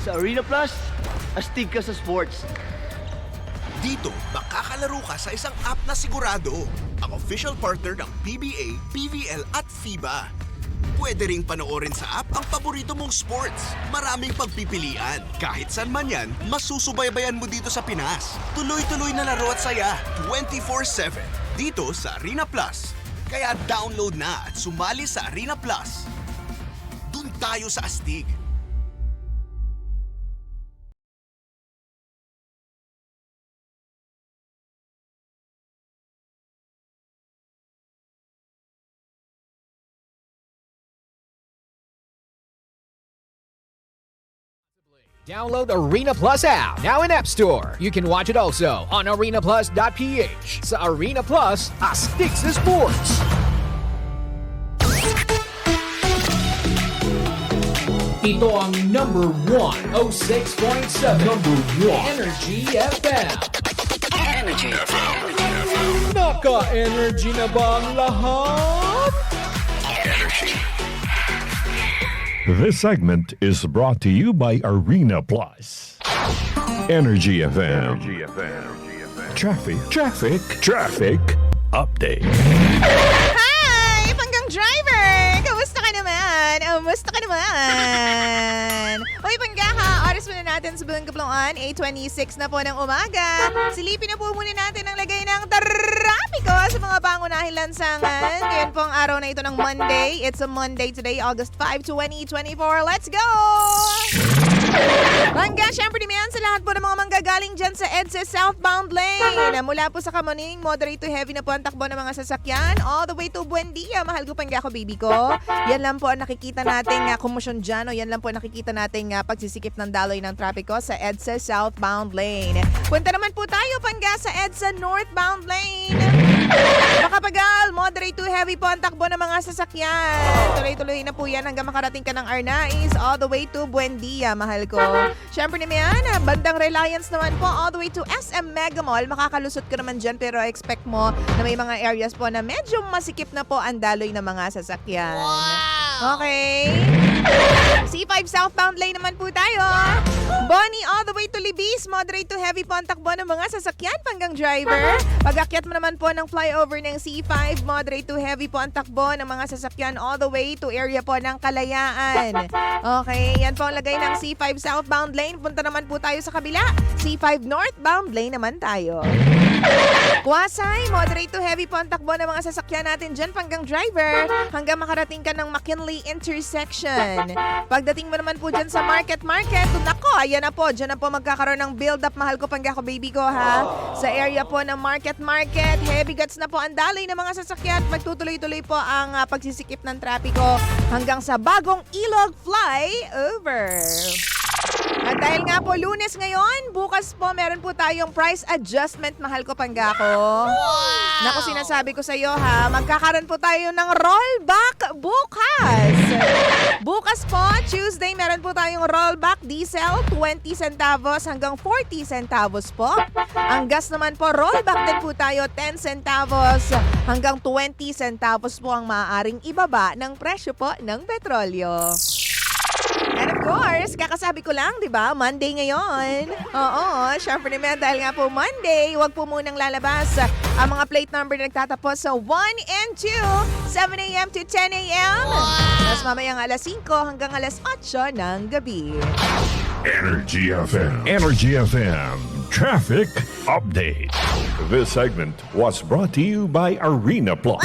Sa Arena Plus, astig ka sa sports. Dito, makakalaro ka sa isang app na sigurado. Ang official partner ng PBA, PVL at FIBA. Pwede ring panoorin sa app ang paborito mong sports. Maraming pagpipilian. Kahit saan man yan, masusubaybayan mo dito sa Pinas. Tuloy-tuloy na laro at saya, 24/7. Dito sa Arena Plus. Kaya download na at sumali sa Arena Plus. Dun tayo sa astig. Download Arena Plus app now in App Store. You can watch it also on arenaplus.ph. Sa Arena Plus, astig sa sports. Ito ang number 106.7 number 1 Energy FM. Energy. Naka-energy na ba ang lahat? Energy. This segment is brought to you by Arena Plus. Energy FM. Traffic update. Hi! Panggang driver! Kamusta ka naman? Uy, Panggaha, oras muna natin sa buong Kaploan, 8:26 na po ng umaga. Silipin na po muna natin ang lagay ng trapiko sa mga pangunahing lansangan. Ngayon po ang araw na ito ng Monday. It's a Monday today, August 5, 2024. Let's go! Hanggang syempre naman sa lahat po ng mga manggagaling dyan sa EDSA southbound lane. Mula po sa Kamuning, moderate to heavy na po ang takbo ng mga sasakyan. All the way to Buendia. Mahal ko Pangga ko, baby ko. Yan lang po ang nakikita nating komosyon dyan. O yan lang po ang nakikita nating pagsisikip ng daloy ng trapiko sa EDSA southbound lane. Punta naman po tayo Pangga sa EDSA northbound lane. Makapagal, moderate to heavy po ang takbo ng mga sasakyan. Tuloy-tuloy na po yan hanggang makarating ka ng Arnaiz all the way to Buendia, mahal ko. Siyempre naman, bandang Reliance naman po all the way to SM Mega Mall. Makakalusot ka naman dyan pero expect mo na may mga areas po na medyo masikip na po ang daloy ng mga sasakyan. Wow! Okay. C5 southbound lane naman po tayo. Bonnie all the way to Libis, moderate to heavy po ang takbo ng mga sasakyan Panggang driver. Pag-akyat mo naman po ng flyover ng C5, moderate to heavy po ang takbo ng mga sasakyan all the way to area po ng Kalayaan. Okay, yan po ang lagay ng C5 southbound lane. Punta naman po tayo sa kabila. C5 northbound lane naman tayo. Kwasay, moderate to heavy po ang takbo ng mga sasakyan natin dyan Panggang driver hanggang makarating ka ng McKinley intersection. Pagdating mo naman po dyan sa market, nako, ayan na po, dyan na po magkakaroon ng build-up, mahal ko Pangga ko, baby ko ha. Sa area po ng market, heavy guts na po ang daloy ng mga sasakyan. Magtutuloy-tuloy po ang pagsisikip ng trapiko hanggang sa bagong Ilog flyover. At dahil nga po Lunes ngayon, bukas po meron po tayong price adjustment, mahal ko Pangga ko. Wow! Naku, sinasabi ko sa iyo ha, magkakaroon po tayo ng rollback bukas. Bukas po, Tuesday, meron po tayong rollback diesel, 20 centavos hanggang 40 centavos po. Ang gas naman po, rollback din po tayo, 10 centavos hanggang 20 centavos po ang maaaring ibaba ng presyo po ng petrolyo. And of course, kakasabi ko lang, di ba? Monday ngayon. Oo, syempre naman dahil nga po Monday, huwag po munang lalabas ang mga plate number na nagtatapos sa 1 and 2, 7 a.m. to 10 a.m. Tapos mamayang alas 5 hanggang alas 8 ng gabi. Energy FM. Traffic update. This segment was brought to you by Arena Plus.